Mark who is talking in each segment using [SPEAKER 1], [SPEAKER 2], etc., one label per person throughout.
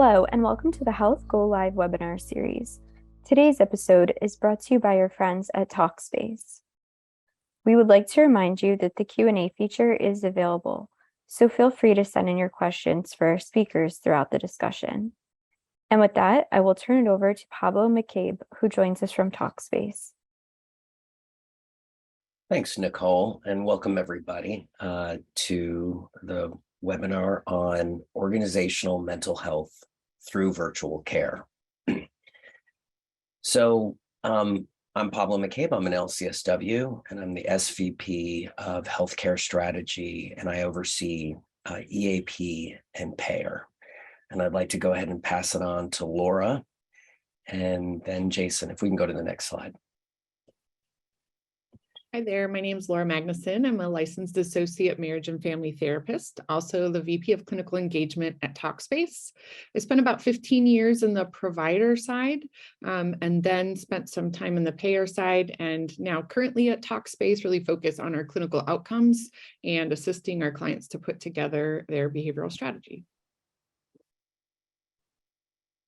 [SPEAKER 1] Hello, and welcome to the Health GoLIVE webinar series. Today's episode is brought to you by your friends at Talkspace. We would like to remind you that the Q&A feature is available, so feel free to send in your questions for our speakers throughout the discussion. And with that, I will turn it over to Pablo McCabe, who joins us from Talkspace.
[SPEAKER 2] Thanks, Nicole, and welcome everybody to the webinar on organizational mental health through virtual care. I'm Pablo McCabe. I'm an LCSW, and I'm the SVP of Healthcare Strategy, and I oversee EAP and payer. And I'd like to go ahead and pass it on to Laura, and then Jason, if we can go to the next slide.
[SPEAKER 3] Hi there, my name is Laura Magnuson. I'm a licensed associate marriage and family therapist, also the VP of clinical engagement at Talkspace. I spent about 15 years in the provider side and then spent some time in the payer side, and now currently at Talkspace really focus on our clinical outcomes and assisting our clients to put together their behavioral strategy.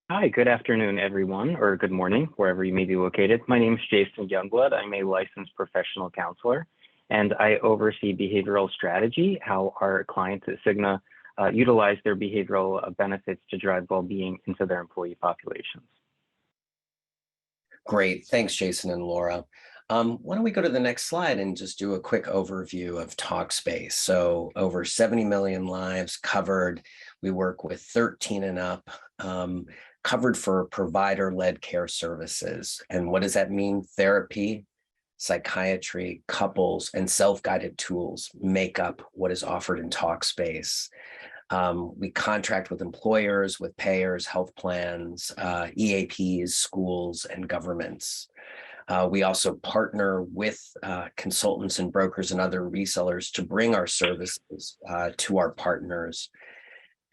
[SPEAKER 4] Hi, good afternoon, everyone, or good morning, wherever you may be located. My name is Jason Youngblood. I'm a licensed professional counselor, and I oversee behavioral strategy, how our clients at Cigna utilize their behavioral benefits to drive well-being into their employee populations.
[SPEAKER 2] Great, thanks, Jason and Laura. Why don't we go to the next slide and just do a quick overview of Talkspace. So over 70 million lives covered. We work with 13 and up. Covered for provider-led care services. And what does that mean? Therapy, psychiatry, couples, and self-guided tools make up what is offered in Talkspace. We contract with employers, with payers, health plans, EAPs, schools, and governments. We also partner with consultants and brokers and other resellers to bring our services to our partners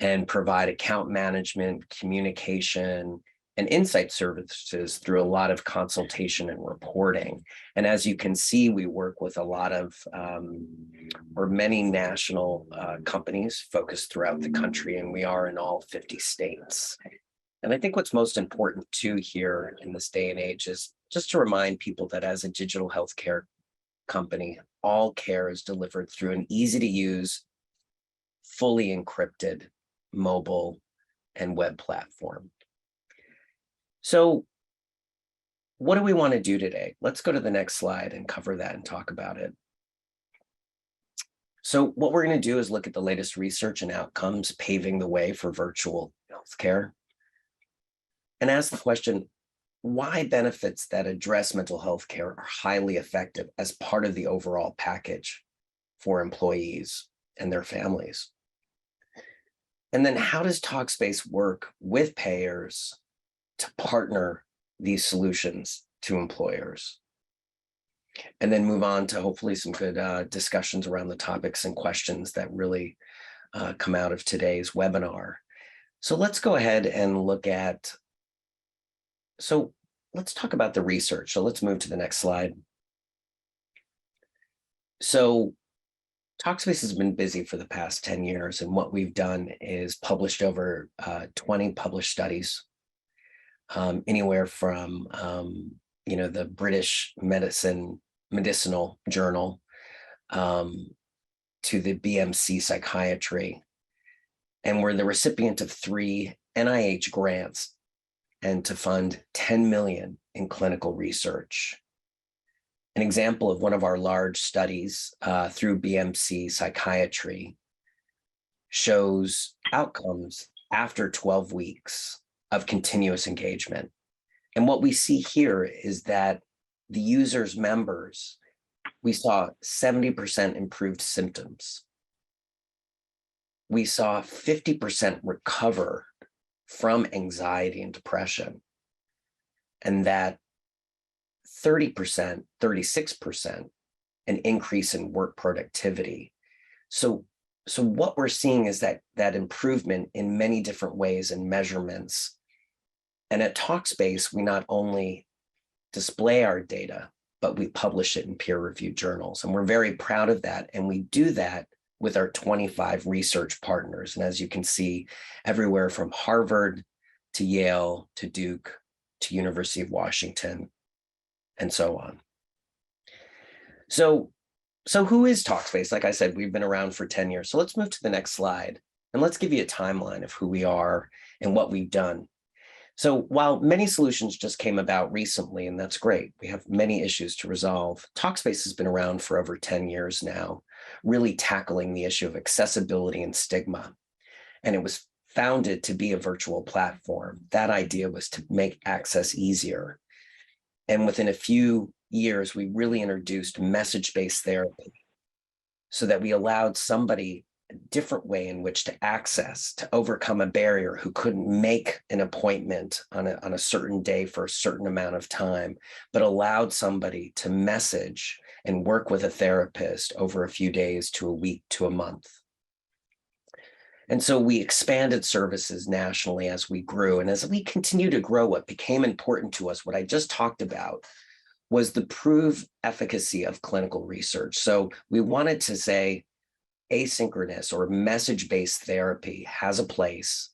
[SPEAKER 2] and provide account management, communication, and insight services through a lot of consultation and reporting. And as you can see, we work with a lot of, or many national companies focused throughout the country, and we are in all 50 states. And I think what's most important too here in this day and age is just to remind people that as a digital healthcare company, all care is delivered through an easy to use, fully encrypted mobile and web platform. So what do we want to do today? Let's go to the next slide and cover that and talk about it. So what we're going to do is look at the latest research and outcomes paving the way for virtual healthcare and ask the question, why benefits that address mental health care are highly effective as part of the overall package for employees and their families? And then how does Talkspace work with payers to partner these solutions to employers? And then move on to hopefully some good discussions around the topics and questions that really come out of today's webinar. So let's go ahead and look at, so let's talk about the research. So let's move to the next slide. So Talkspace has been busy for the past 10 years, and what we've done is published over 20 published studies, anywhere from the British Medicinal Journal to the BMC Psychiatry, and we're the recipient of 3 NIH grants and to fund 10 million in clinical research. An example of one of our large studies through BMC Psychiatry shows outcomes after 12 weeks of continuous engagement. And what we see here is that the users' members, we saw 70% improved symptoms. We saw 50% recover from anxiety and depression, and that 30%, 36% an increase in work productivity. So what we're seeing is that improvement in many different ways and measurements. And at Talkspace, we not only display our data, but we publish it in peer-reviewed journals. And we're very proud of that. And we do that with our 25 research partners. And as you can see, everywhere from Harvard to Yale to Duke to University of Washington and so on. So who is Talkspace? Like I said, we've been around for 10 years. So let's move to the next slide and let's give you a timeline of who we are and what we've done. So while many solutions just came about recently, and that's great, we have many issues to resolve, Talkspace has been around for over 10 years now, really tackling the issue of accessibility and stigma. And it was founded to be a virtual platform. That idea was to make access easier. And within a few years, we really introduced message-based therapy so that we allowed somebody a different way in which to access, to overcome a barrier who couldn't make an appointment on a certain day for a certain amount of time, but allowed somebody to message and work with a therapist over a few days to a week to a month. And so we expanded services nationally as we grew. And as we continue to grow, what became important to us, what I just talked about, was the proved efficacy of clinical research. So we wanted to say asynchronous or message-based therapy has a place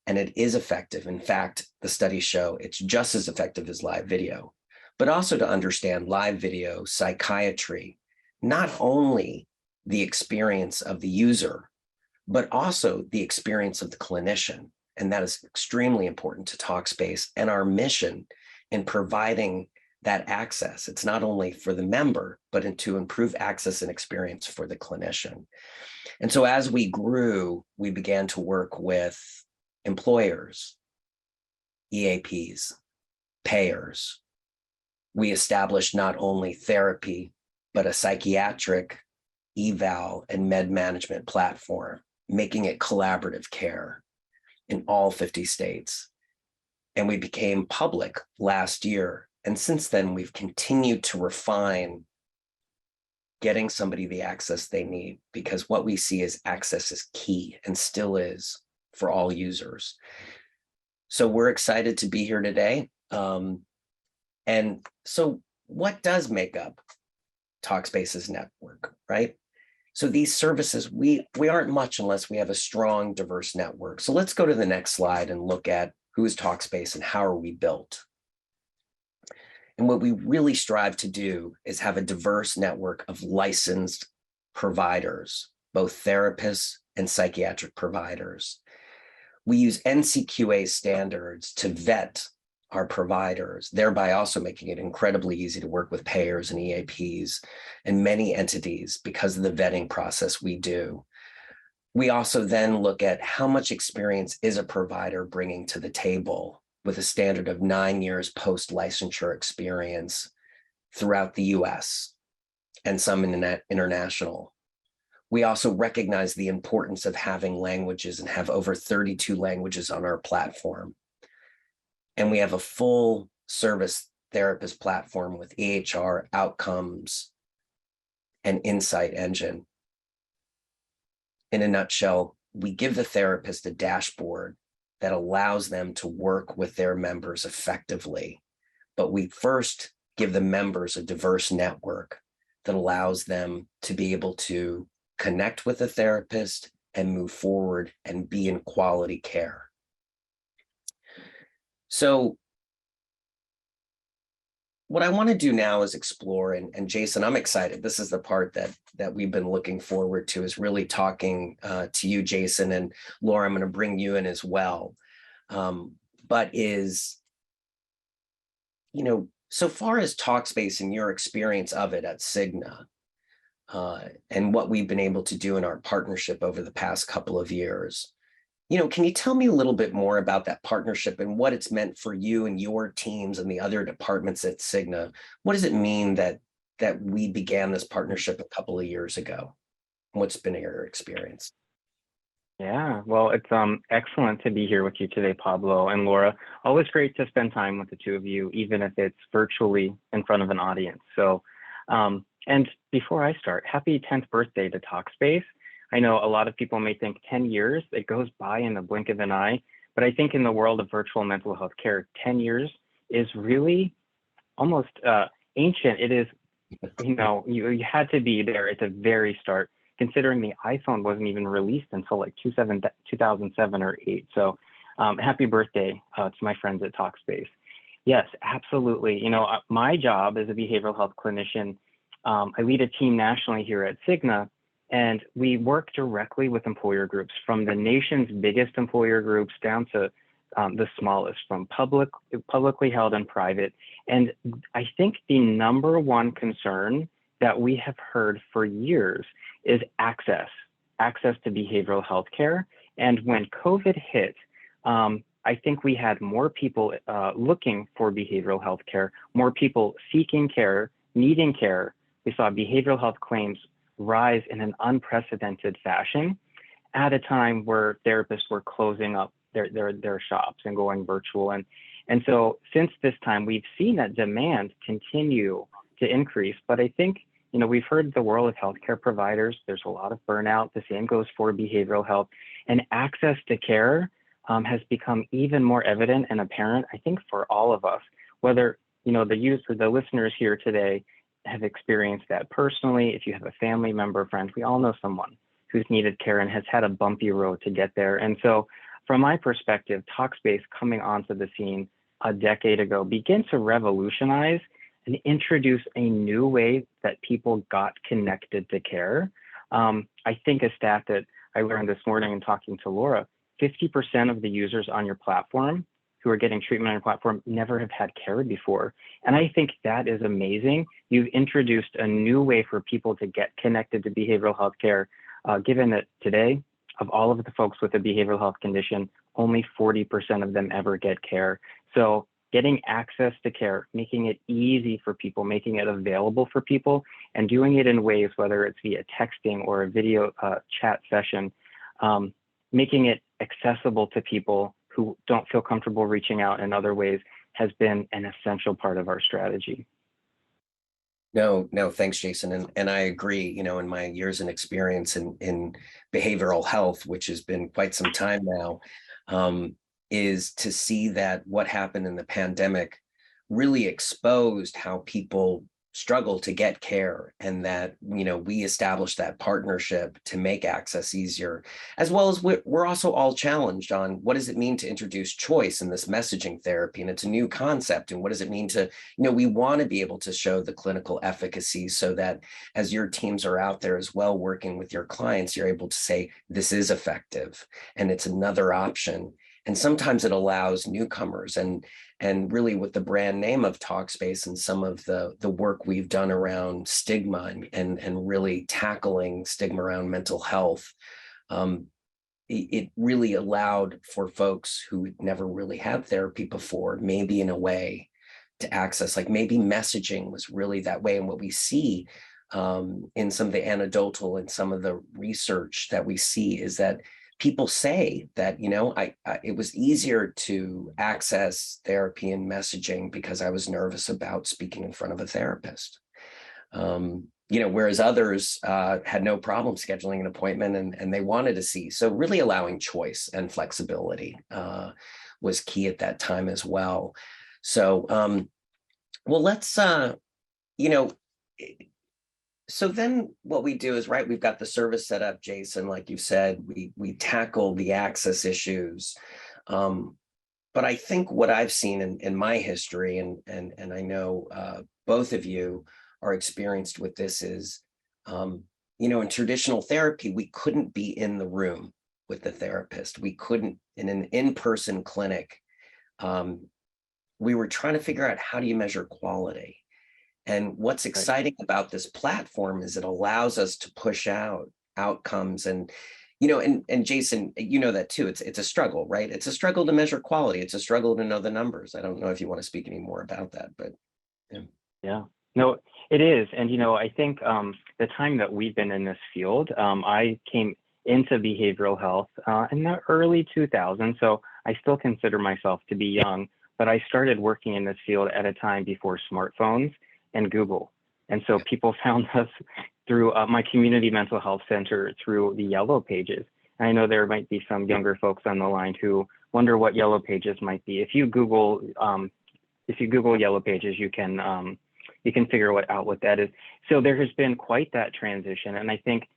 [SPEAKER 2] and it is effective. In fact, the studies show it's just as effective as live video, but also to understand live video psychiatry, not only the experience of the user, but also the experience of the clinician. And that is extremely important to Talkspace and our mission in providing that access. It's not only for the member, but to improve access and experience for the clinician. And so as we grew, we began to work with employers, EAPs, payers. We established not only therapy, but a psychiatric eval and med management platform, making it collaborative care in all 50 states. And we became public last year. And since then, we've continued to refine getting somebody the access they need, because what we see is access is key and still is for all users. So we're excited to be here today. And so what does make up Talkspace's network, right? So these services, we aren't much unless we have a strong, diverse network. So let's go to the next slide and look at who is Talkspace and how are we built. And what we really strive to do is have a diverse network of licensed providers, both therapists and psychiatric providers. We use NCQA standards to vet our providers, thereby also making it incredibly easy to work with payers and EAPs and many entities because of the vetting process we do. We also then look at how much experience is a provider bringing to the table, with a standard of 9 years post-licensure experience throughout the US and some international. We also recognize the importance of having languages and have over 32 languages on our platform. And we have a full service therapist platform with EHR, outcomes, and insight engine. In a nutshell, we give the therapist a dashboard that allows them to work with their members effectively. But we first give the members a diverse network that allows them to be able to connect with a therapist and move forward and be in quality care. So what I want to do now is explore, and Jason, I'm excited. This is the part that we've been looking forward to, is really talking to you, Jason, and Laura, I'm going to bring you in as well. But is, so far as Talkspace and your experience of it at Cigna, and what we've been able to do in our partnership over the past couple of years, can you tell me a little bit more about that partnership and what it's meant for you and your teams and the other departments at Cigna? What does it mean that we began this partnership a couple of years ago? What's been your experience?
[SPEAKER 4] Yeah, well, it's excellent to be here with you today, Pablo and Laura. Always great to spend time with the two of you, even if it's virtually in front of an audience. So, and before I start, happy 10th birthday to Talkspace. I know a lot of people may think 10 years, it goes by in the blink of an eye, but I think in the world of virtual mental health care, 10 years is really almost ancient. It is, you had to be there at the very start considering the iPhone wasn't even released until like 2007 or 8. So happy birthday to my friends at Talkspace. Yes, absolutely. My job as a behavioral health clinician, I lead a team nationally here at Cigna, and we work directly with employer groups, from the nation's biggest employer groups down to the smallest, from publicly held and private. And I think the number one concern that we have heard for years is access to behavioral health care. And when COVID hit, I think we had more people looking for behavioral health care, more people seeking care, needing care. We saw behavioral health claims rise in an unprecedented fashion at a time where therapists were closing up their shops and going virtual. And so since this time, we've seen that demand continue to increase. But I think, we've heard the world of healthcare providers, there's a lot of burnout. The same goes for behavioral health, and access to care has become even more evident and apparent, I think, for all of us, whether, the listeners here today have experienced that personally. If you have a family member, friend, we all know someone who's needed care and has had a bumpy road to get there. And so from my perspective, Talkspace coming onto the scene a decade ago began to revolutionize and introduce a new way that people got connected to care. I think a stat that I learned this morning in talking to Laura, 50% of the users on your platform who are getting treatment on your platform never have had care before. And I think that is amazing. You've introduced a new way for people to get connected to behavioral health care, given that today, of all of the folks with a behavioral health condition, only 40% of them ever get care. So getting access to care, making it easy for people, making it available for people, and doing it in ways, whether it's via texting or a video chat session, making it accessible to people who don't feel comfortable reaching out in other ways has been an essential part of our strategy.
[SPEAKER 2] No, thanks, Jason. And I agree, in my years and experience in behavioral health, which has been quite some time now, is to see that what happened in the pandemic really exposed how people struggle to get care, and that, we established that partnership to make access easier, as well as we're also all challenged on what does it mean to introduce choice in this messaging therapy. And it's a new concept. And what does it mean to, we want to be able to show the clinical efficacy so that as your teams are out there as well, working with your clients, you're able to say, this is effective and it's another option. And sometimes it allows newcomers, and really with the brand name of Talkspace and some of the work we've done around stigma and really tackling stigma around mental health, it really allowed for folks who never really had therapy before, maybe in a way to access, like maybe messaging was really that way. And what we see in some of the anecdotal and some of the research that we see is that people say that, it was easier to access therapy and messaging because I was nervous about speaking in front of a therapist. Whereas others had no problem scheduling an appointment and they wanted to see. So really allowing choice and flexibility was key at that time as well. So, well, let's, so then what we do is, right, we've got the service set up, Jason, like you said, we tackle the access issues. But I think what I've seen in my history, and I know both of you are experienced with this, is, in traditional therapy, we couldn't be in the room with the therapist. We couldn't, in an in-person clinic, we were trying to figure out, how do you measure quality? And what's exciting about this platform is it allows us to push out outcomes. And, and Jason, that too, it's a struggle, right? It's a struggle to measure quality. It's a struggle to know the numbers. I don't know if you want to speak any more about that, but yeah.
[SPEAKER 4] Yeah, no, it is. And, I think the time that we've been in this field, I came into behavioral health in the early 2000s. So I still consider myself to be young, but I started working in this field at a time before smartphones and Google. And so people found us through my community mental health center, through the Yellow Pages. And I know there might be some younger folks on the line who wonder what Yellow Pages might be. If you Google Yellow Pages, you can figure out what that is. So there has been quite that transition. And I think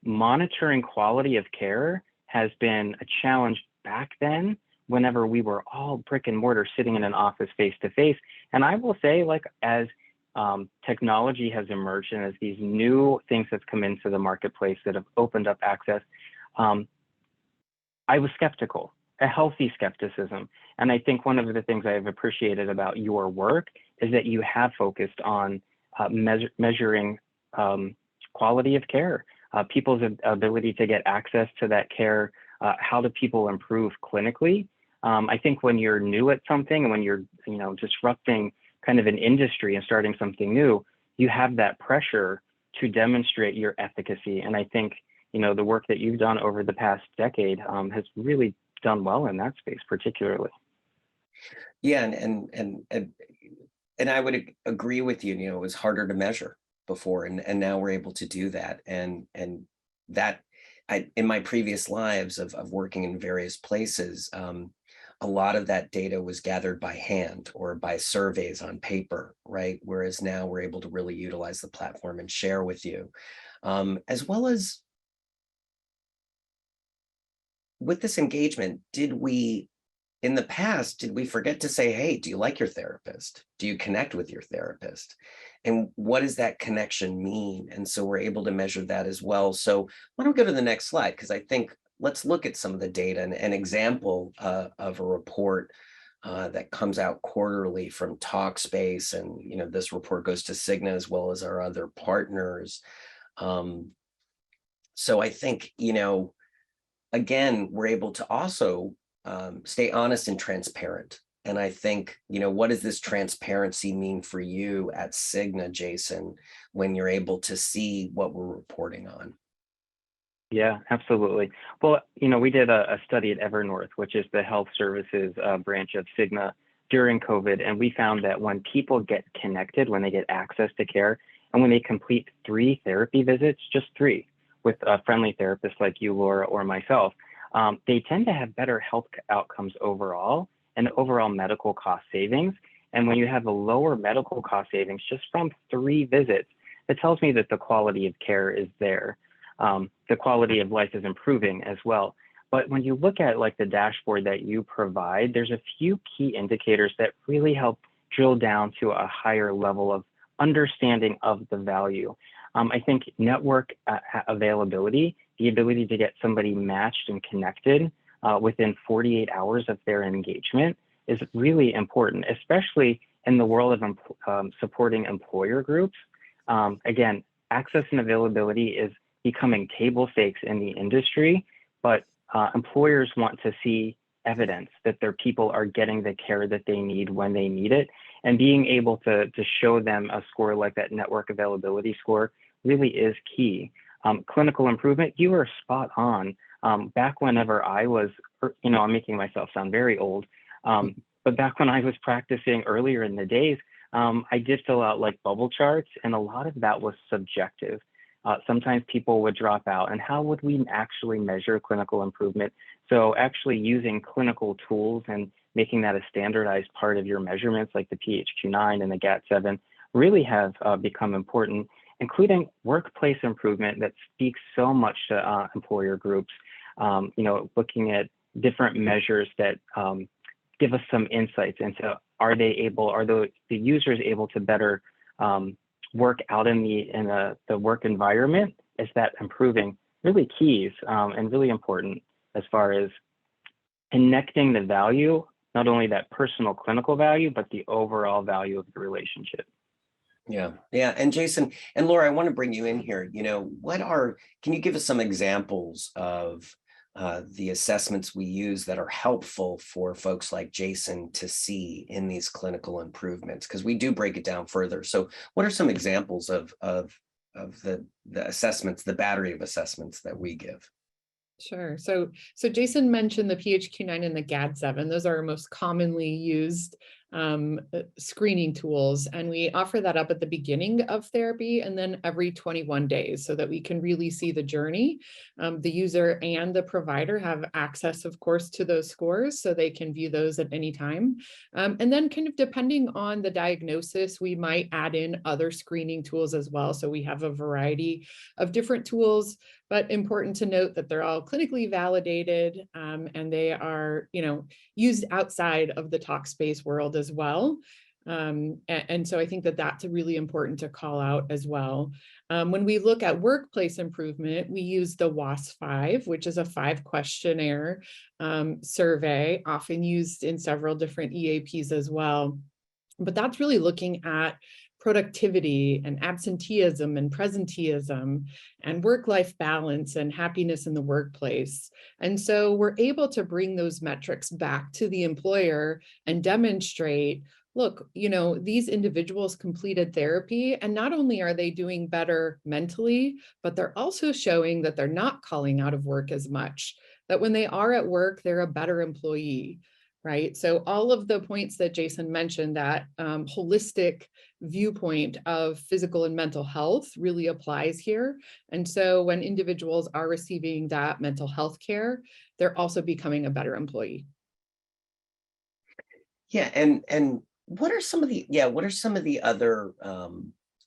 [SPEAKER 4] monitoring quality of care has been a challenge back then, whenever we were all brick and mortar sitting in an office face to face. And I will say, like, as technology has emerged and as these new things have come into the marketplace that have opened up access, I was skeptical, a healthy skepticism. And I think one of the things I have appreciated about your work is that you have focused on measuring quality of care, people's ability to get access to that care. How do people improve clinically? I think when you're new at something and when you're, disrupting kind of an industry and starting something new, you have that pressure to demonstrate your efficacy. And I think, the work that you've done over the past decade has really done well in that space, particularly.
[SPEAKER 2] Yeah, and I would agree with you. It was harder to measure before, and now we're able to do that. And that, in my previous lives of working in various places, a lot of that data was gathered by hand or by surveys on paper, right? Whereas now we're able to really utilize the platform and share with you, as well as with this engagement. In the past, did we forget to say, hey, do you like your therapist? Do you connect with your therapist? And what does that connection mean? And so we're able to measure that as well. So why don't we go to the next slide? Because I think let's look at some of the data and an example of a report that comes out quarterly from Talkspace. And, this report goes to Cigna as well as our other partners. So I think, again, we're able to also stay honest and transparent. And I think, what does this transparency mean for you at Cigna, Jason, when you're able to see what we're reporting on?
[SPEAKER 4] Yeah, absolutely. Well, we did a study at Evernorth, which is the health services branch of Cigna during COVID. And we found that when people get connected, when they get access to care, and when they complete 3 therapy visits, just 3, with a friendly therapist like you, Laura, or myself, they tend to have better health outcomes overall and overall medical cost savings. And when you have a lower medical cost savings just from 3 visits, it tells me that the quality of care is there. The quality of life is improving as well. But when you look at like the dashboard that you provide, there's a few key indicators that really help drill down to a higher level of understanding of the value. I think network availability, the ability to get somebody matched and connected within 48 hours of their engagement, is really important, especially in the world of supporting employer groups. Again, access and availability is becoming table stakes in the industry, but employers want to see evidence that their people are getting the care that they need when they need it. And being able to show them a score like that network availability score really is key. Clinical improvement, you are spot on. Back whenever I was, I'm making myself sound very old, but back when I was practicing earlier in the days, I did fill out like bubble charts, and a lot of that was subjective. Sometimes people would drop out, and how would we actually measure clinical improvement? So actually using clinical tools and making that a standardized part of your measurements, like the PHQ-9 and the GAT-7, really have become important, including workplace improvement that speaks so much to employer groups. Looking at different measures that give us some insights into, are the users able to better work out in the work environment? Is that improving? Really keys and really important as far as connecting the value, not only that personal clinical value, but the overall value of the relationship.
[SPEAKER 2] Yeah. And Jason and Laura, I want to bring you in here. Can you give us some examples of the assessments we use that are helpful for folks like Jason to see in these clinical improvements? Because we do break it down further. So what are some examples of the assessments, the battery of assessments that we give?
[SPEAKER 3] Sure. So Jason mentioned the PHQ-9 and the GAD-7. Those are our most commonly used screening tools. And we offer that up at the beginning of therapy and then every 21 days so that we can really see the journey. The user and the provider have access, of course, to those scores so they can view those at any time. And then kind of depending on the diagnosis, we might add in other screening tools as well. So we have a variety of different tools, but important to note that they're all clinically validated and they are, used outside of the Talkspace world as well. And so I think that that's really important to call out as well. When we look at workplace improvement, we use the WAS5, which is a 5-questionnaire survey, often used in several different EAPs as well. But that's really looking at productivity and absenteeism and presenteeism and work-life balance and happiness in the workplace. And so we're able to bring those metrics back to the employer and demonstrate, look, these individuals completed therapy, and not only are they doing better mentally, but they're also showing that they're not calling out of work as much, that when they are at work, they're a better employee, right? So all of the points that Jason mentioned, that holistic viewpoint of physical and mental health really applies here. And so when individuals are receiving that mental health care, they're also becoming a better employee.
[SPEAKER 2] Yeah, and what are some of the other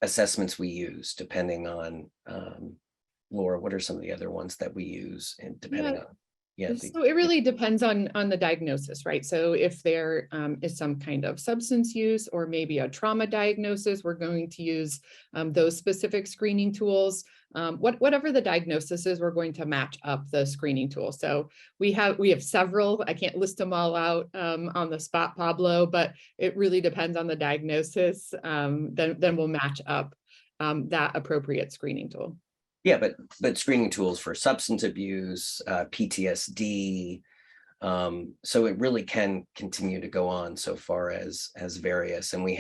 [SPEAKER 2] assessments we use depending on Laura, what are some of the other ones that we use and depending on
[SPEAKER 3] so it really depends on the diagnosis, right? So if there is some kind of substance use or maybe a trauma diagnosis, we're going to use those specific screening tools. Whatever the diagnosis is, we're going to match up the screening tool. So we have several. I can't list them all out on the spot, Pablo, but it really depends on the diagnosis. Then we'll match up that appropriate screening tool.
[SPEAKER 2] Yeah, but screening tools for substance abuse, PTSD. So it really can continue to go on so far as various. And we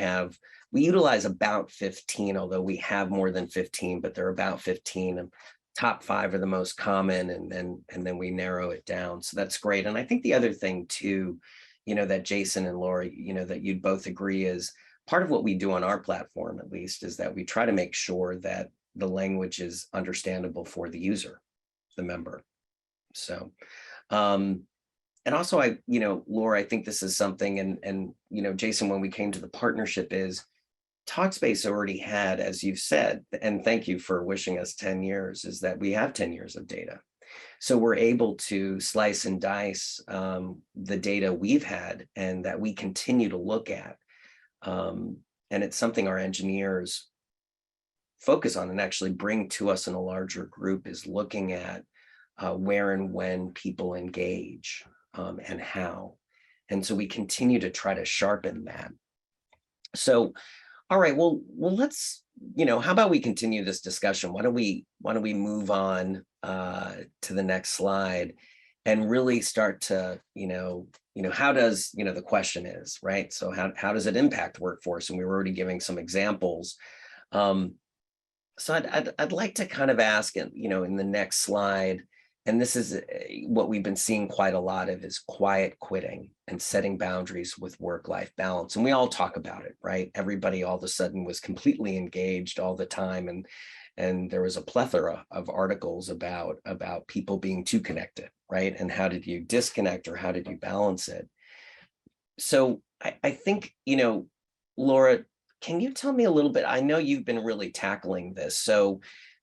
[SPEAKER 2] utilize about 15, although we have more than 15, but they're about 15. Top 5 are the most common, and then we narrow it down. So that's great. And I think the other thing too, that Jason and Laura, that you'd both agree is part of what we do on our platform, at least, is that we try to make sure that the language is understandable for the user, the member. So, and also Laura, I think this is something, and Jason, when we came to the partnership, is Talkspace already had, as you've said, and thank you for wishing us 10 years, is that we have 10 years of data. So we're able to slice and dice the data we've had and that we continue to look at. And it's something our engineers focus on and actually bring to us in a larger group, is looking at where and when people engage and how. And so we continue to try to sharpen that. So, all right, well, let's, how about we continue this discussion? Why don't we move on to the next slide and really start to, how does, the question is, right? So how does it impact workforce? And we were already giving some examples. So I'd like to kind of ask, in the next slide, and this is what we've been seeing quite a lot of, is quiet quitting and setting boundaries with work-life balance. And we all talk about it, right? Everybody all of a sudden was completely engaged all the time. And there was a plethora of articles about people being too connected, right? And how did you disconnect, or how did you balance it? So I think, Laura, can you tell me a little bit? I know you've been really tackling this. So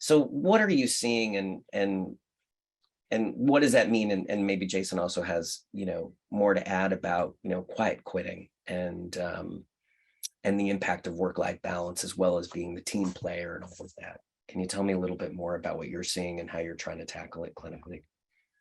[SPEAKER 2] what are you seeing, and what does that mean? And maybe Jason also has, more to add about, quiet quitting and the impact of work-life balance, as well as being the team player and all of that. Can you tell me a little bit more about what you're seeing and how you're trying to tackle it clinically?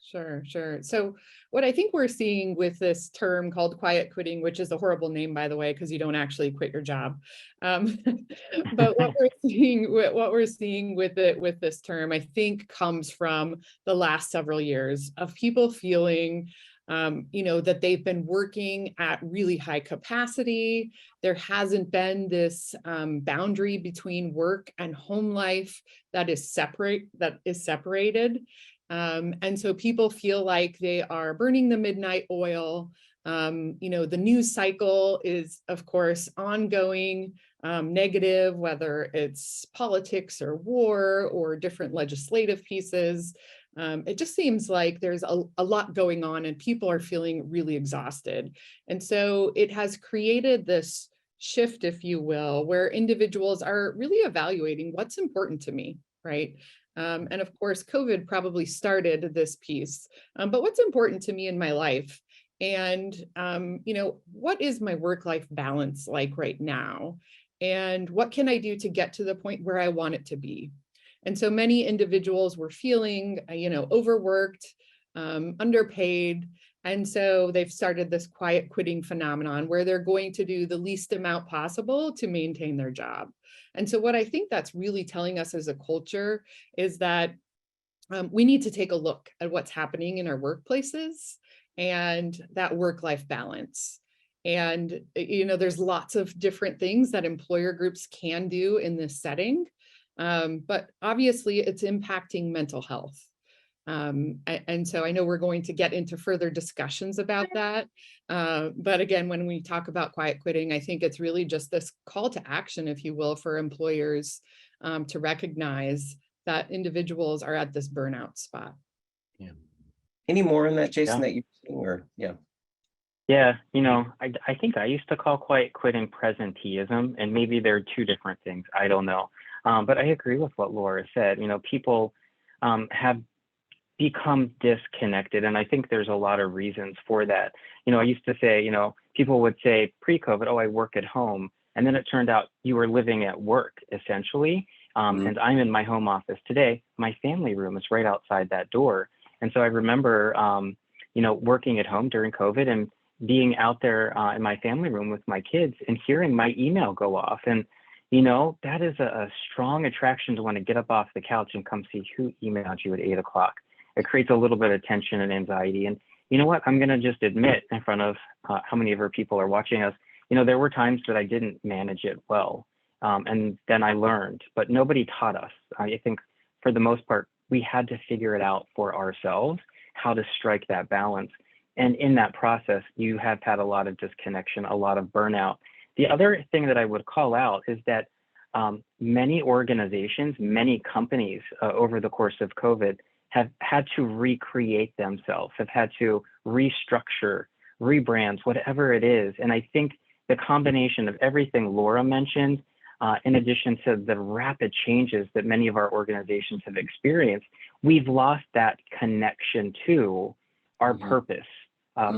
[SPEAKER 3] Sure. So what I think we're seeing with this term called quiet quitting, which is a horrible name, by the way, because you don't actually quit your job. But what we're seeing with this term, I think, comes from the last several years of people feeling that they've been working at really high capacity. There hasn't been this boundary between work and home life that is separated. And so people feel like they are burning the midnight oil, The news cycle is, of course, ongoing, negative, whether it's politics or war or different legislative pieces. It just seems like there's a lot going on and people are feeling really exhausted. And so it has created this shift, if you will, where individuals are really evaluating what's important to me, right? And of course, COVID probably started this piece, but what's important to me in my life? And, what is my work-life balance like right now? And what can I do to get to the point where I want it to be? And so many individuals were feeling, overworked, underpaid. And so they've started this quiet quitting phenomenon where they're going to do the least amount possible to maintain their job. And so what I think that's really telling us as a culture is that we need to take a look at what's happening in our workplaces and that work-life balance. And, there's lots of different things that employer groups can do in this setting, but obviously it's impacting mental health. And so I know we're going to get into further discussions about that. But again, when we talk about quiet quitting, I think it's really just this call to action, if you will, for employers to recognize that individuals are at this burnout spot.
[SPEAKER 2] Yeah. Any more on that, Jason,
[SPEAKER 4] Yeah.
[SPEAKER 2] that you've seen, or yeah?
[SPEAKER 4] Yeah, I think I used to call quiet quitting presenteeism, and maybe they're two different things. I don't know. But I agree with what Laura said. People have become disconnected, and I think there's a lot of reasons for that. I used to say, people would say pre-COVID, oh, I work at home. And then it turned out you were living at work, essentially. And I'm in my home office today. My family room is right outside that door. And so I remember, working at home during COVID and being out there in my family room with my kids and hearing my email go off. And, that is a strong attraction to want to get up off the couch and come see who emailed you at 8 o'clock. It creates a little bit of tension and anxiety. And you know what? I'm going to just admit in front of how many of our people are watching us, there were times that I didn't manage it well. And then I learned, but nobody taught us. I think for the most part, we had to figure it out for ourselves, how to strike that balance. And in that process, you have had a lot of disconnection, a lot of burnout. The other thing that I would call out is that many organizations, many companies over the course of COVID have had to recreate themselves, have had to restructure, rebrand, whatever it is. And I think the combination of everything Laura mentioned, in addition to the rapid changes that many of our organizations have experienced, we've lost that connection to our purpose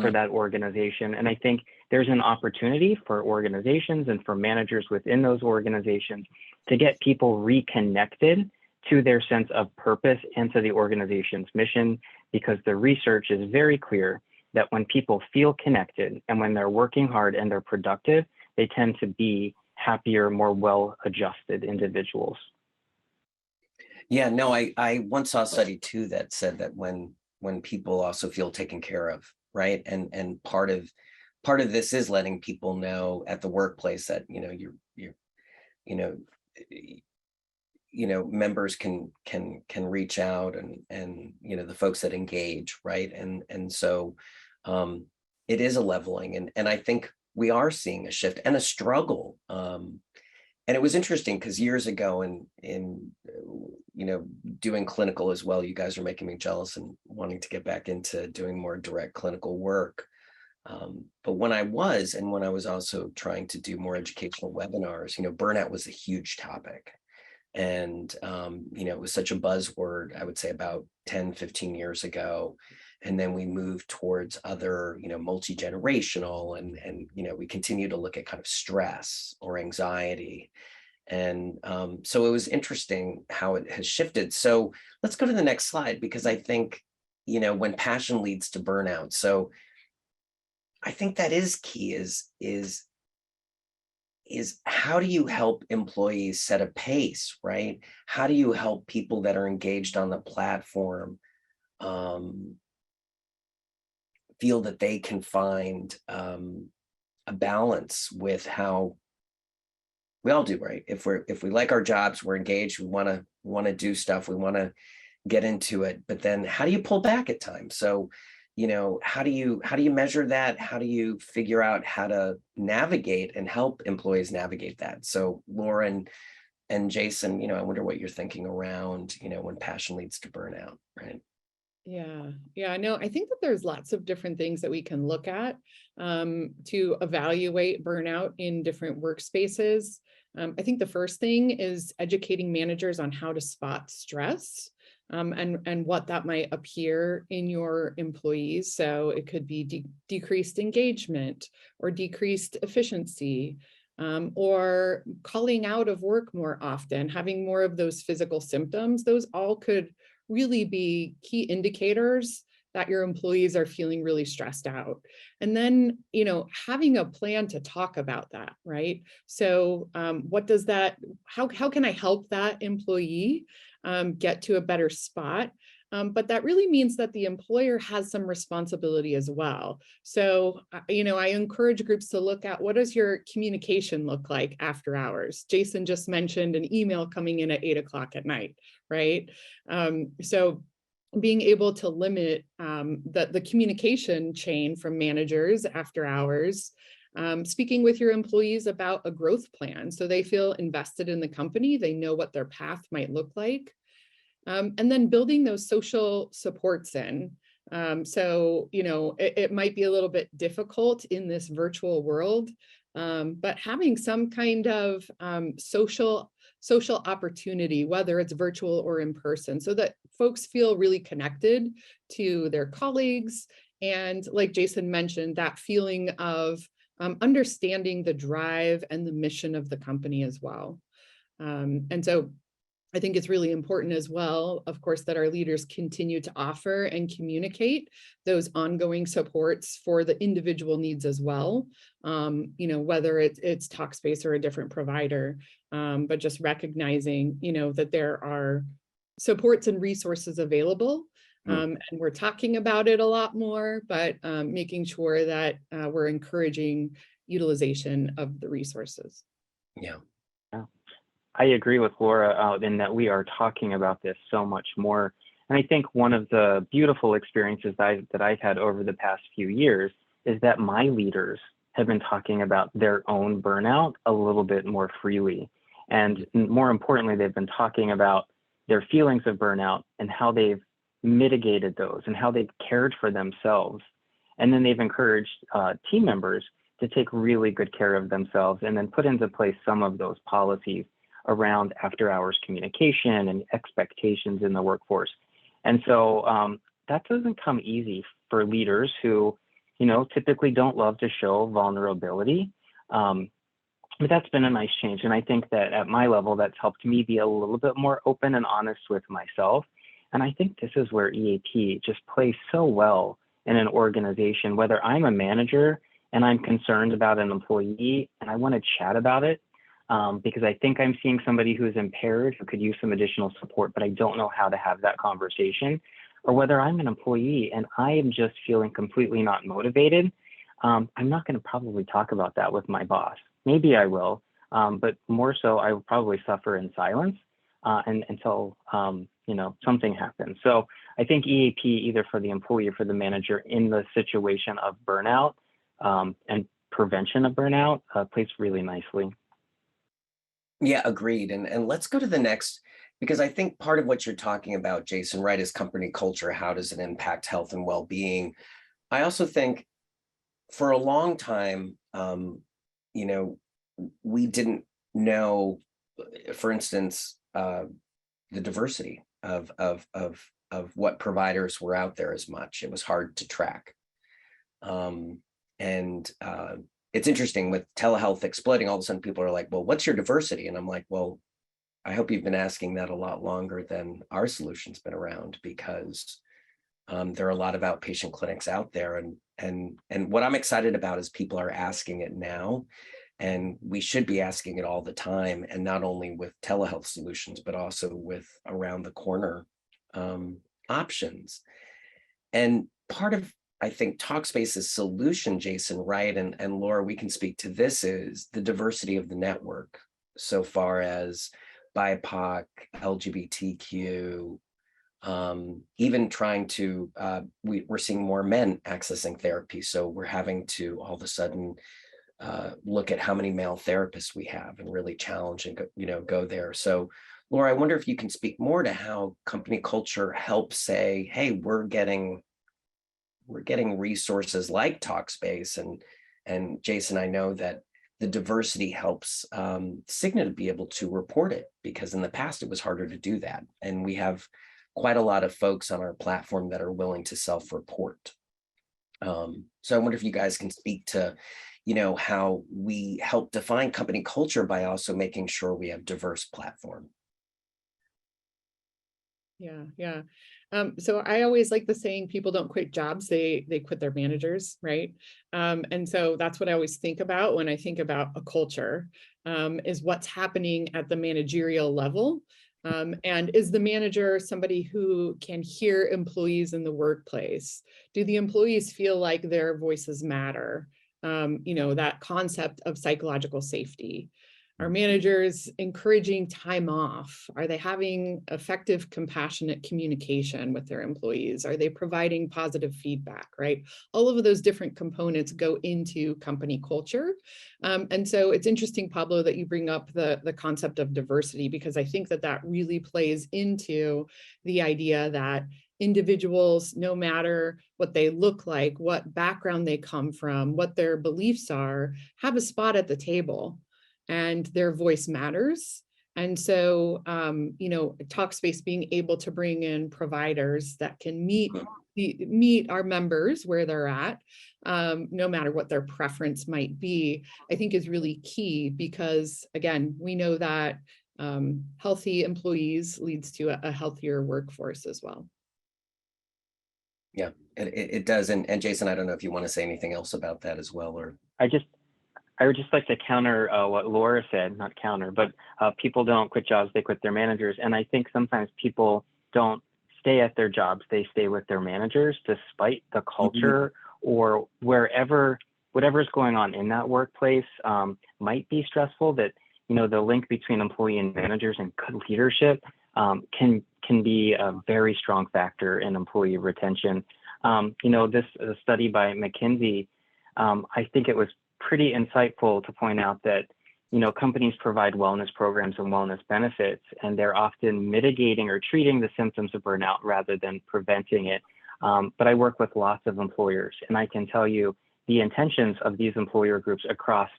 [SPEAKER 4] for that organization. And I think there's an opportunity for organizations and for managers within those organizations to get people reconnected to their sense of purpose and to the organization's mission, because the research is very clear that when people feel connected and when they're working hard and they're productive, they tend to be happier, more well-adjusted individuals.
[SPEAKER 2] Yeah, no, I once saw a study too that said that when people also feel taken care of, right? And part of this is letting people know at the workplace that, members can reach out and the folks that engage, right? And so it is a leveling, and I think we are seeing a shift and a struggle. And it was interesting because years ago in doing clinical as well, you guys are making me jealous and wanting to get back into doing more direct clinical work. But when I was also trying to do more educational webinars, burnout was a huge topic. And, it was such a buzzword, I would say about 10, 15 years ago. And then we moved towards other, multi-generational and, we continue to look at kind of stress or anxiety. And so it was interesting how it has shifted. So let's go to the next slide, because I think, when passion leads to burnout. So I think that is key is how do you help employees set a pace, right? How do you help people that are engaged on the platform feel that they can find a balance with how we all do, right? If we like our jobs, we're engaged, we want to do stuff, we want to get into it, but then how do you pull back at times? So, how do you measure that? How do you figure out how to navigate and help employees navigate that? So Lauren and Jason, I wonder what you're thinking around, when passion leads to burnout, right?
[SPEAKER 3] Yeah, no, I think that there's lots of different things that we can look at to evaluate burnout in different workspaces. I think the first thing is educating managers on how to spot stress and what that might appear in your employees. So it could be decreased engagement or decreased efficiency, or calling out of work more often, having more of those physical symptoms. Those all could really be key indicators that your employees are feeling really stressed out. And then, having a plan to talk about that, right? So what does that, how can I help that employee get to a better spot? But that really means that the employer has some responsibility as well. So, I encourage groups to look at, what does your communication look like after hours? Jason just mentioned an email coming in at 8 o'clock at night, right? So being able to limit the communication chain from managers after hours, speaking with your employees about a growth plan so they feel invested in the company, they know what their path might look like. And then building those social supports in. So, it might be a little bit difficult in this virtual world, but having some kind of social opportunity, whether it's virtual or in person, so that folks feel really connected to their colleagues. And like Jason mentioned, that feeling of understanding the drive and the mission of the company as well. And so I think it's really important as well, of course, that our leaders continue to offer and communicate those ongoing supports for the individual needs as well. Whether it's Talkspace or a different provider, but just recognizing, that there are supports and resources available. And we're talking about it a lot more, but making sure that we're encouraging utilization of the resources.
[SPEAKER 2] Yeah.
[SPEAKER 4] I agree with Laura in that we are talking about this so much more. And I think one of the beautiful experiences that I've had over the past few years is that my leaders have been talking about their own burnout a little bit more freely. And more importantly, they've been talking about their feelings of burnout and how they've mitigated those and how they've cared for themselves. And then they've encouraged team members to take really good care of themselves and then put into place some of those policies around after hours communication and expectations in the workforce. And so that doesn't come easy for leaders who, typically don't love to show vulnerability. But that's been a nice change. And I think that at my level, that's helped me be a little bit more open and honest with myself. And I think this is where EAP just plays so well in an organization, whether I'm a manager and I'm concerned about an employee and I want to chat about it, because I think I'm seeing somebody who is impaired who could use some additional support, but I don't know how to have that conversation. Or whether I'm an employee and I am just feeling completely not motivated, I'm not going to probably talk about that with my boss. Maybe I will, but more so I will probably suffer in silence until something happens. So I think EAP, either for the employee or for the manager in the situation of burnout and prevention of burnout, plays really nicely.
[SPEAKER 2] Yeah, agreed. And let's go to the next, because I think part of what you're talking about, Jason, right, is company culture. How does it impact health and well-being? I also think for a long time, we didn't know, for instance, the diversity of what providers were out there as much. It was hard to track. It's interesting with telehealth exploding, all of a sudden people are like, well, what's your diversity? And I'm like, well, I hope you've been asking that a lot longer than our solution's been around, because there are a lot of outpatient clinics out there. And what I'm excited about is people are asking it now, and we should be asking it all the time. And not only with telehealth solutions, but also with around the corner options. And part of, I think, Talkspace's solution, Jason, right, and Laura, we can speak to this, is the diversity of the network so far as BIPOC, LGBTQ, Even trying to, we're seeing more men accessing therapy. So we're having to all of a sudden look at how many male therapists we have and really challenge and go there. So Laura, I wonder if you can speak more to how company culture helps say, hey, we're getting resources like Talkspace, and Jason, I know that the diversity helps Cigna to be able to report it, because in the past it was harder to do that. And we have quite a lot of folks on our platform that are willing to self-report. So I wonder if you guys can speak to, how we help define company culture by also making sure we have diverse platform.
[SPEAKER 3] Yeah. So I always like the saying, people don't quit jobs, they quit their managers, right? And so that's what I always think about when I think about a culture, is what's happening at the managerial level. And is the manager somebody who can hear employees in the workplace? Do the employees feel like their voices matter? That concept of psychological safety. Are managers encouraging time off? Are they having effective, compassionate communication with their employees? Are they providing positive feedback, right? All of those different components go into company culture. And so it's interesting, Pablo, that you bring up the concept of diversity, because I think that really plays into the idea that individuals, no matter what they look like, what background they come from, what their beliefs are, have a spot at the table. And their voice matters. And so, Talkspace being able to bring in providers that can meet our members where they're at, no matter what their preference might be, I think is really key, because again, we know that healthy employees leads to a healthier workforce as well.
[SPEAKER 2] Yeah, it does. And Jason, I don't know if you want to say anything else about that as well, or
[SPEAKER 4] I would just like to counter what Laura said, not counter, but people don't quit jobs, they quit their managers. And I think sometimes people don't stay at their jobs, they stay with their managers despite the culture or whatever's going on in that workplace might be stressful. That, the link between employee and managers and good leadership can be a very strong factor in employee retention. This study by McKinsey, I think it was pretty insightful to point out that, companies provide wellness programs and wellness benefits, and they're often mitigating or treating the symptoms of burnout rather than preventing it. But I work with lots of employers, and I can tell you the intentions of these employer groups across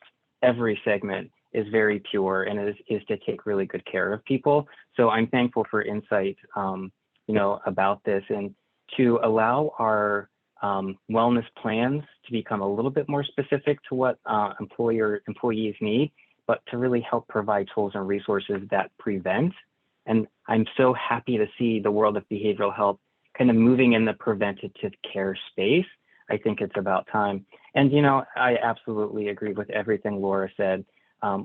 [SPEAKER 4] every segment is very pure, and is to take really good care of people. So I'm thankful for insight, about this, and to allow our wellness plans to become a little bit more specific to what employees need, but to really help provide tools and resources that prevent. And I'm so happy to see the world of behavioral health kind of moving in the preventative care space. I think it's about time. And, I absolutely agree with everything Laura said.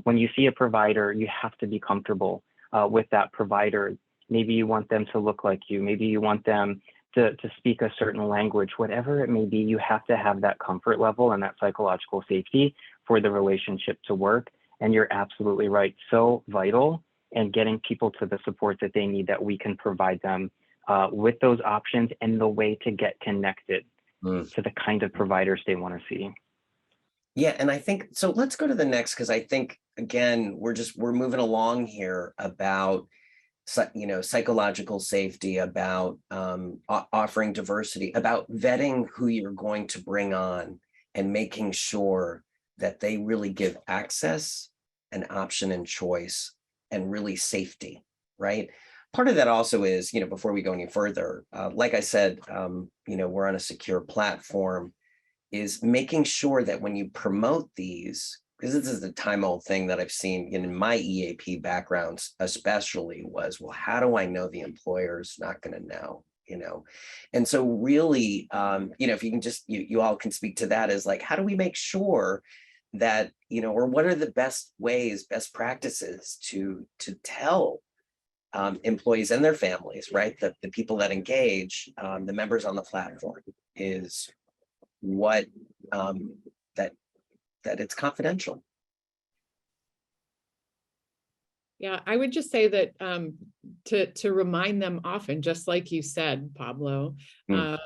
[SPEAKER 4] When you see a provider, you have to be comfortable with that provider. Maybe you want them to look like you. Maybe you want them to speak a certain language, whatever it may be. You have to have that comfort level and that psychological safety for the relationship to work. And you're absolutely right. So vital in getting people to the support that they need, that we can provide them with those options and the way to get connected to the kind of providers they want to see.
[SPEAKER 2] Yeah, and I think, so let's go to the next, because I think, again, we're moving along here about psychological safety, about offering diversity, about vetting who you're going to bring on and making sure that they really give access and option and choice and really safety, right? Part of that also is, before we go any further, like I said, we're on a secure platform, is making sure that when you promote these, because this is a time-old thing that I've seen in my EAP backgrounds, especially, was, well, how do I know the employer's not going to know, And so really, if you can just, you all can speak to that, as like, how do we make sure that, or what are the best ways, best practices to tell employees and their families, right? The people that engage, the members on the platform, is what, that it's confidential.
[SPEAKER 3] Yeah, I would just say that to remind them often, just like you said, Pablo,
[SPEAKER 2] Mm.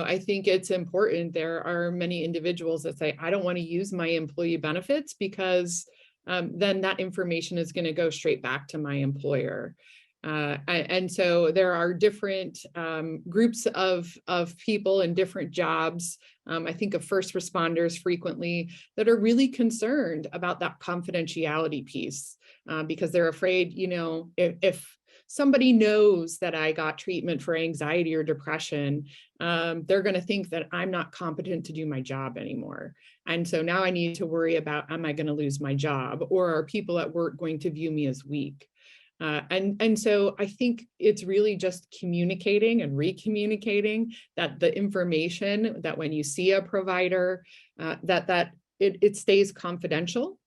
[SPEAKER 3] I think it's important. There are many individuals that say, I don't want to use my employee benefits because then that information is going to go straight back to my employer. And so there are different groups of people in different jobs. I think of first responders frequently that are really concerned about that confidentiality piece. Because they're afraid, if somebody knows that I got treatment for anxiety or depression, they're going to think that I'm not competent to do my job anymore. And so now I need to worry about, am I going to lose my job, or are people at work going to view me as weak? And so I think it's really just communicating and recommunicating that the information that when you see a provider, that it stays confidential.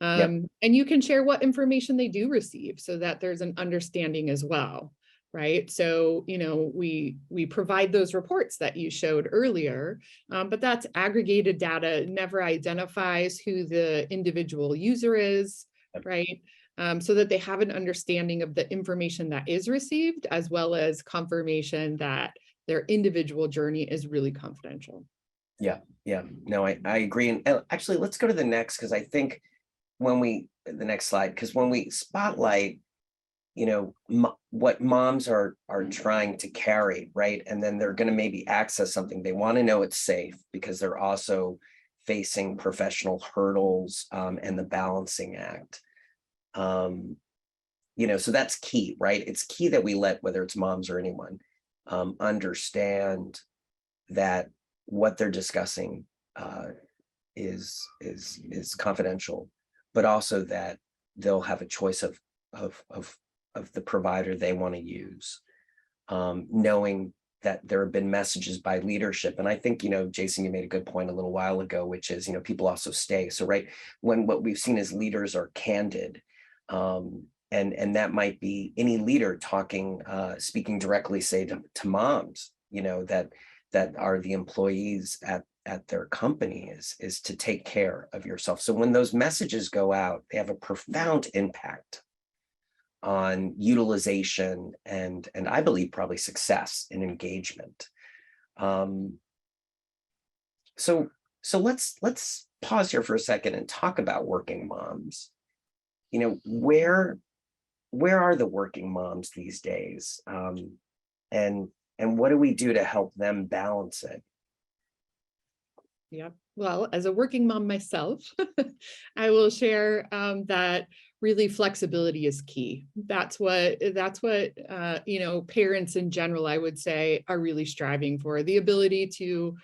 [SPEAKER 2] Yep.
[SPEAKER 3] And you can share what information they do receive so that there's an understanding as well, right? So, we provide those reports that you showed earlier, but that's aggregated data. It never identifies who the individual user is, right? So that they have an understanding of the information that is received, as well as confirmation that their individual journey is really confidential.
[SPEAKER 2] Yeah. No, I agree. And actually, let's go to the next, because I think the next slide, because when we spotlight, what moms are trying to carry, right? And then they're going to maybe access something. They want to know it's safe because they're also facing professional hurdles and the balancing act. So that's key, right? It's key that we let, whether it's moms or anyone, understand that what they're discussing is confidential, but also that they'll have a choice of the provider they want to use, knowing that there have been messages by leadership. And I think, Jason, you made a good point a little while ago, which is, people also stay. So, right, when what we've seen is leaders are candid, and that might be any leader speaking directly, say to moms, that are the employees at their company, is to take care of yourself. So when those messages go out, they have a profound impact on utilization and I believe probably success and engagement. So let's pause here for a second and talk about working moms. Where are the working moms these days? And what do we do to help them balance it?
[SPEAKER 3] Yeah. Well, as a working mom myself, I will share that really flexibility is key. That's what parents in general, I would say, are really striving for: the ability to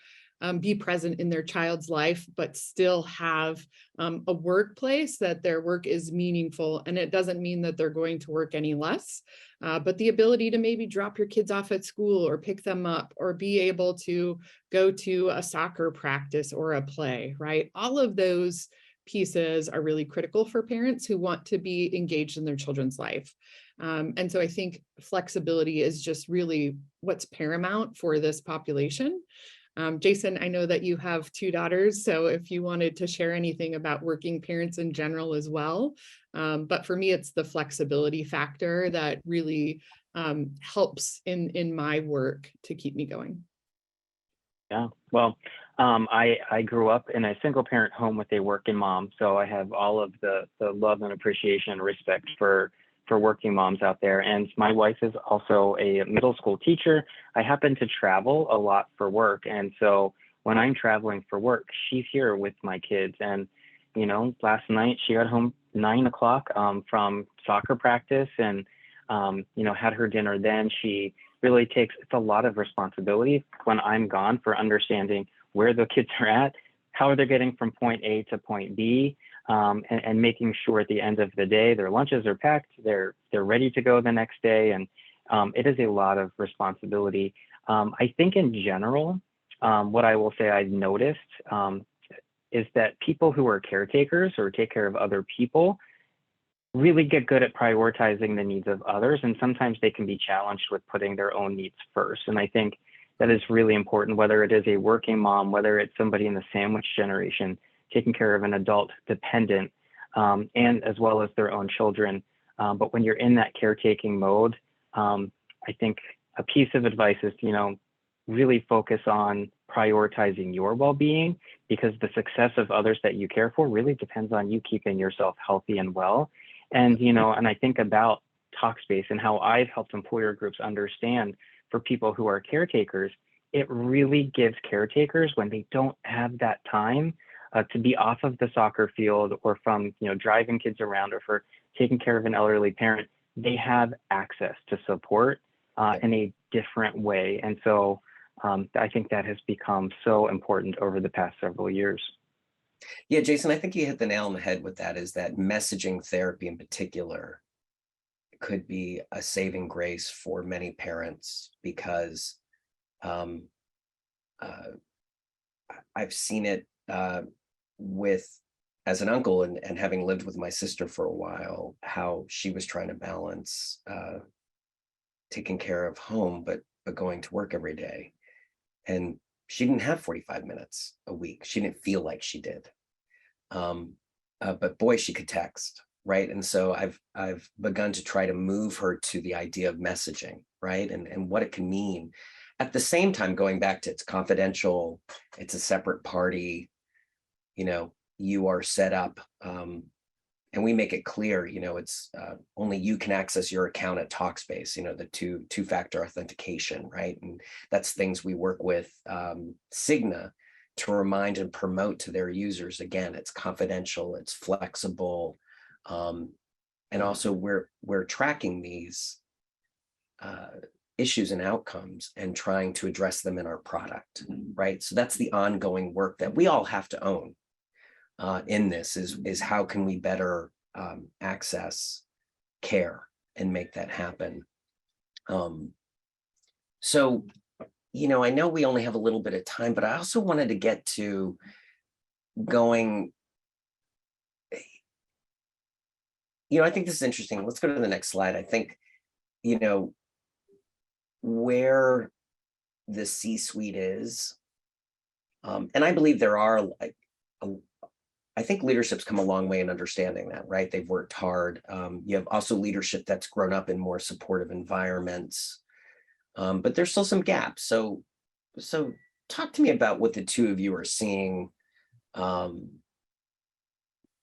[SPEAKER 3] be present in their child's life, but still have a workplace that their work is meaningful. And it doesn't mean that they're going to work any less, but the ability to maybe drop your kids off at school or pick them up, or be able to go to a soccer practice or a play, right? All of those pieces are really critical for parents who want to be engaged in their children's life. And so I think flexibility is just really what's paramount for this population. Jason, I know that you have 2 daughters, so if you wanted to share anything about working parents in general as well. But for me, it's the flexibility factor that really helps in my work to keep me going.
[SPEAKER 4] Yeah, well, I grew up in a single parent home with a working mom, so I have all of the love and appreciation and respect for working moms out there. And my wife is also a middle school teacher. I happen to travel a lot for work, and so when I'm traveling for work, she's here with my kids. And last night she got home 9 o'clock from soccer practice, and had her dinner. Then she really takes, it's a lot of responsibility when I'm gone for understanding where the kids are at, how they're getting from point A to point B, and making sure at the end of the day their lunches are packed, they're ready to go the next day. And it is a lot of responsibility. I think in general, what I will say I've noticed is that people who are caretakers or take care of other people really get good at prioritizing the needs of others, and sometimes they can be challenged with putting their own needs first. And I think that is really important, whether it is a working mom, whether it's somebody in the sandwich generation, taking care of an adult dependent, and as well as their own children. But when you're in that caretaking mode, I think a piece of advice is, really focus on prioritizing your well-being, because the success of others that you care for really depends on you keeping yourself healthy and well. And, and I think about Talkspace and how I've helped employer groups understand for people who are caretakers, it really gives caretakers, when they don't have that time to be off of the soccer field, or from, driving kids around, or for taking care of an elderly parent, they have access to support in a different way. And so I think that has become so important over the past several years.
[SPEAKER 2] Yeah, Jason, I think you hit the nail on the head with that, is that messaging therapy in particular could be a saving grace for many parents, because I've seen it as an uncle, and having lived with my sister for a while, how she was trying to balance taking care of home, but going to work every day. And she didn't have 45 minutes a week. She didn't feel like she did. But boy, she could text, right? And so I've begun to try to move her to the idea of messaging, right? And what it can mean. At the same time, going back to, it's confidential, it's a separate party, you are set up, and we make it clear, it's only you can access your account at Talkspace, the two-factor authentication, right? And that's things we work with Cigna to remind and promote to their users. Again, it's confidential, it's flexible, and also we're tracking these issues and outcomes and trying to address them in our product, right? So that's the ongoing work that we all have to own. In this is how can we better access care and make that happen. So, I know we only have a little bit of time, but I also wanted to get to going, I think this is interesting. Let's go to the next slide. I think, where the C-suite is, and I believe there are I think leadership's come a long way in understanding that, right? They've worked hard. You have also leadership that's grown up in more supportive environments, but there's still some gaps. So talk to me about what the two of you are seeing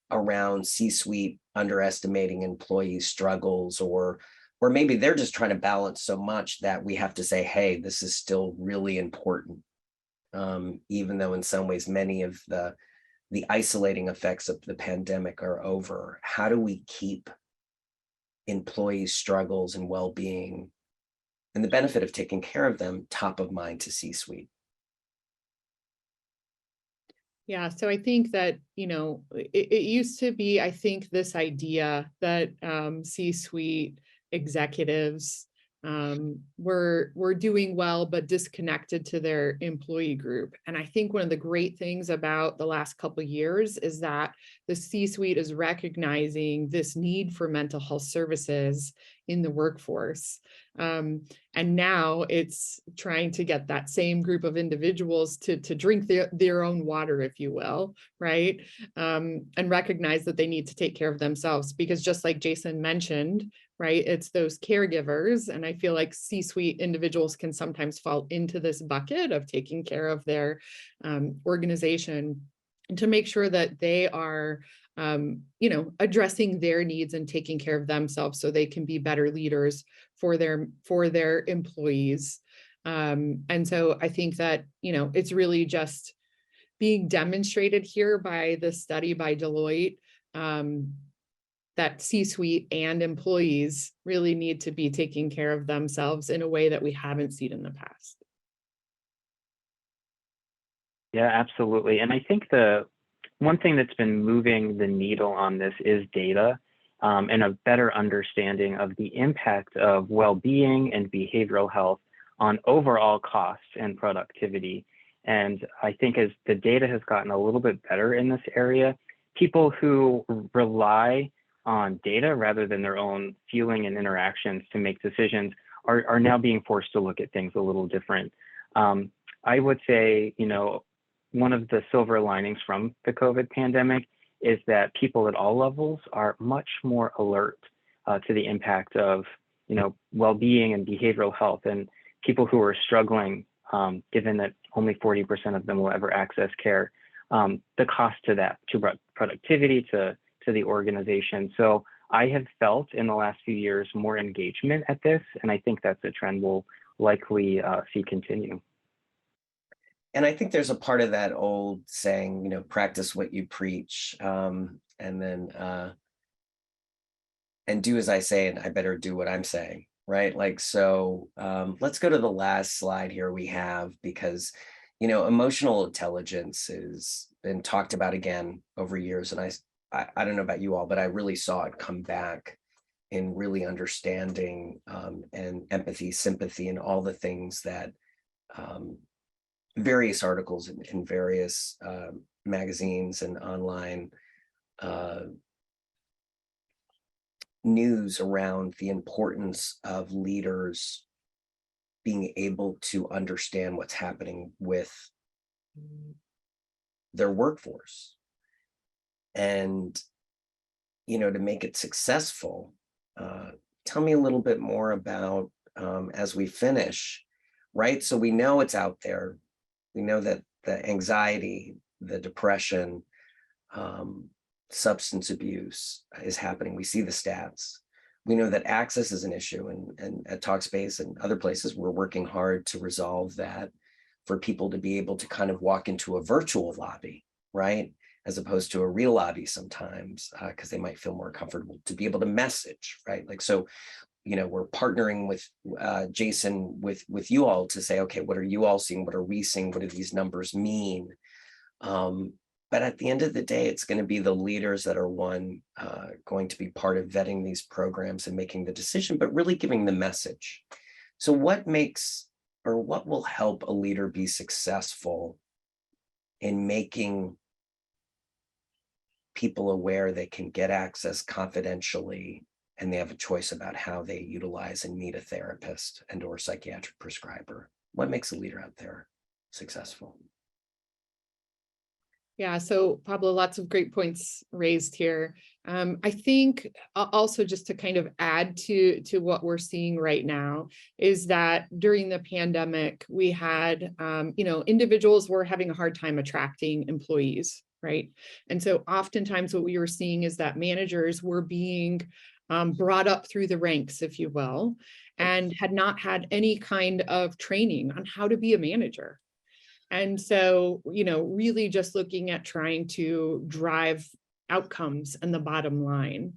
[SPEAKER 2] around C-suite underestimating employee struggles, or maybe they're just trying to balance so much that we have to say, hey, this is still really important, even though in some ways many of the isolating effects of the pandemic are over. How do we keep employees' struggles and well-being and the benefit of taking care of them top of mind to C-suite?
[SPEAKER 3] Yeah, so I think that, it used to be, I think, this idea that C-suite executives were doing well, but disconnected to their employee group. And I think one of the great things about the last couple of years is that the C-suite is recognizing this need for mental health services in the workforce. And now it's trying to get that same group of individuals to drink their own water, if you will, right? And recognize that they need to take care of themselves, because just like Jason mentioned, right, it's those caregivers. And I feel like C-suite individuals can sometimes fall into this bucket of taking care of their organization, and to make sure that they are addressing their needs and taking care of themselves so they can be better leaders for their employees. And so I think that, it's really just being demonstrated here by the study by Deloitte, that C-suite and employees really need to be taking care of themselves in a way that we haven't seen in the past.
[SPEAKER 4] Yeah, absolutely. And I think the one thing that's been moving the needle on this is data, and a better understanding of the impact of well-being and behavioral health on overall costs and productivity. And I think as the data has gotten a little bit better in this area, people who rely on data rather than their own feeling and interactions to make decisions are now being forced to look at things a little different. I would say, one of the silver linings from the COVID pandemic is that people at all levels are much more alert to the impact of, well-being and behavioral health, and people who are struggling, given that only 40% of them will ever access care, the cost to that, to productivity, to the organization. So I have felt in the last few years more engagement at this, and I think that's a trend we'll likely see continue.
[SPEAKER 2] And I think there's a part of that old saying, practice what you preach, and then and do as I say, and I better do what I'm saying, right? So let's go to the last slide here we have, because emotional intelligence has been talked about again over years, and I don't know about you all, but I really saw it come back in really understanding and empathy, sympathy, and all the things that various articles in various magazines and online news around the importance of leaders being able to understand what's happening with their workforce. And, to make it successful, tell me a little bit more about, as we finish, right? So we know it's out there. We know that the anxiety, the depression, substance abuse is happening. We see the stats. We know that access is an issue, and at Talkspace and other places, we're working hard to resolve that for people to be able to kind of walk into a virtual lobby, right? As opposed to a real lobby sometimes, because they might feel more comfortable to be able to message, right? So, we're partnering with Jason, with you all to say, okay, what are you all seeing? What are we seeing? What do these numbers mean? But at the end of the day, it's going to be the leaders that are going to be part of vetting these programs and making the decision, but really giving the message. So what will help a leader be successful in making people aware they can get access confidentially, and they have a choice about how they utilize and meet a therapist and or psychiatric prescriber? What makes a leader out there successful?
[SPEAKER 3] Yeah, so Pablo, lots of great points raised here. I think also just to kind of add to what we're seeing right now is that during the pandemic, we had, individuals were having a hard time attracting employees, right? And so oftentimes what we were seeing is that managers were being brought up through the ranks, if you will, and had not had any kind of training on how to be a manager. And so, really just looking at trying to drive outcomes and the bottom line.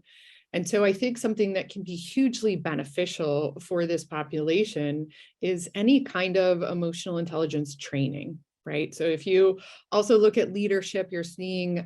[SPEAKER 3] And so I think something that can be hugely beneficial for this population is any kind of emotional intelligence training, right? So if you also look at leadership, you're seeing,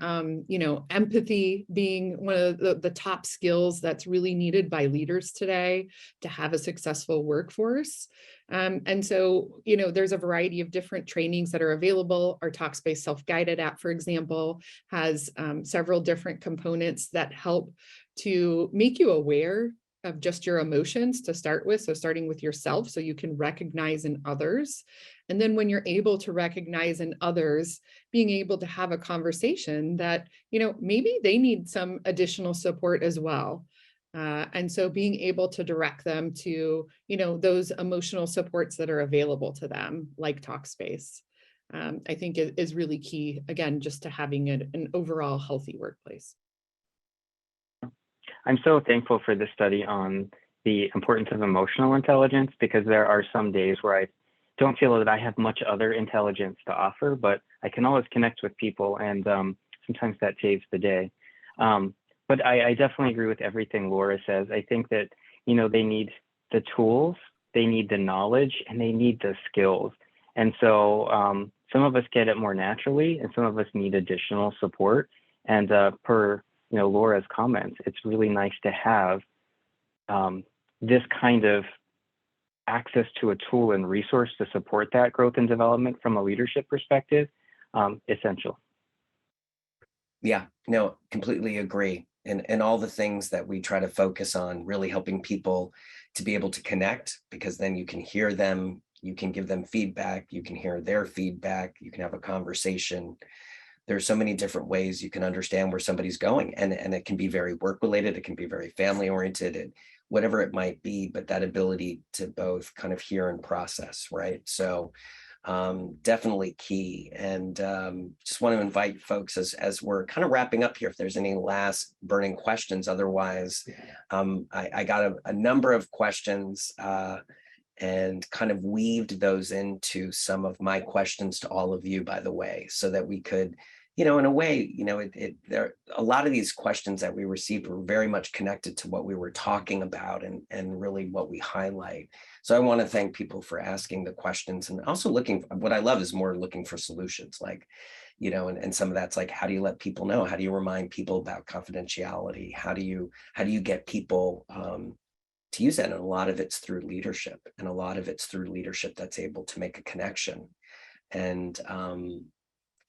[SPEAKER 3] empathy being one of the top skills that's really needed by leaders today to have a successful workforce. And so, there's a variety of different trainings that are available. Our Talkspace Self-Guided app, for example, has several different components that help to make you aware of just your emotions to start with. So starting with yourself, so you can recognize in others. And then when you're able to recognize in others, being able to have a conversation that, maybe they need some additional support as well. And so being able to direct them to, those emotional supports that are available to them, like Talkspace, I think is really key, again, just to having an overall healthy workplace.
[SPEAKER 4] I'm so thankful for this study on the importance of emotional intelligence, because there are some days where I don't feel that I have much other intelligence to offer, but I can always connect with people, and sometimes that saves the day. But I definitely agree with everything Laura says. I think that, they need the tools, they need the knowledge, and they need the skills. And so some of us get it more naturally, and some of us need additional support. And per Laura's comments, it's really nice to have this kind of access to a tool and resource to support that growth and development from a leadership perspective, essential.
[SPEAKER 2] Yeah, no, completely agree. And all the things that we try to focus on, really helping people to be able to connect, because then you can hear them, you can give them feedback, you can hear their feedback, you can have a conversation. there's so many different ways you can understand where somebody's going, and it can be very work related, it can be very family oriented, whatever it might be, but that ability to both kind of hear and process, right? So definitely key. And just want to invite folks as we're kind of wrapping up here, if there's any last burning questions. Otherwise, I got a number of questions and kind of weaved those into some of my questions to all of you, by the way, so that we could, in a way, there a lot of these questions that we received were very much connected to what we were talking about and really what we highlight. So I want to thank people for asking the questions, and also what I love is more looking for solutions, like, and some of that's like, how do you let people know? How do you remind people about confidentiality? How do you get people to use that? And a lot of it's through leadership, and a lot of it's through leadership that's able to make a connection. And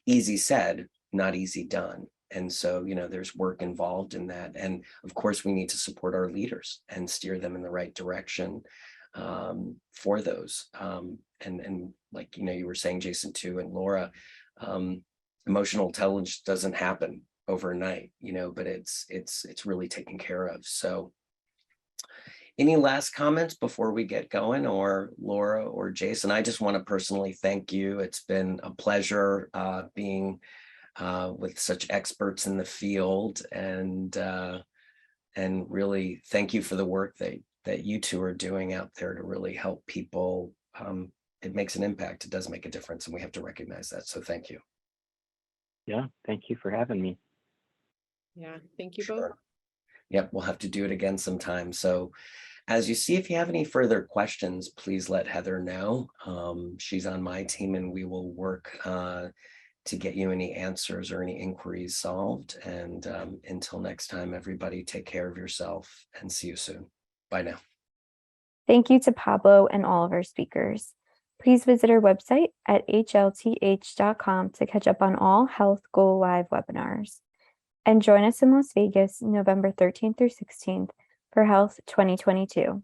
[SPEAKER 2] easy said, not easy done. And so, there's work involved in that. And of course, we need to support our leaders and steer them in the right direction for those. And like, you were saying, Jason, too, and Laura, emotional intelligence doesn't happen overnight, but it's really taken care of. So any last comments before we get going, or Laura or Jason? I just want to personally thank you. It's been a pleasure being with such experts in the field, and really thank you for the work that you two are doing out there to really help people. It makes an impact. It does make a difference, and we have to recognize that. So thank you.
[SPEAKER 4] Yeah, thank you for having me.
[SPEAKER 3] Yeah, thank you both.
[SPEAKER 2] Yep, we'll have to do it again sometime. So as you see, if you have any further questions, please let Heather know. She's on my team, and we will work to get you any answers or any inquiries solved. And until next time, everybody, take care of yourself, and see you soon. Bye now.
[SPEAKER 1] Thank you to Pablo and all of our speakers. Please visit our website at hlth.com to catch up on all Health GoLIVE webinars. And join us in Las Vegas, November 13th through 16th for Health 2022.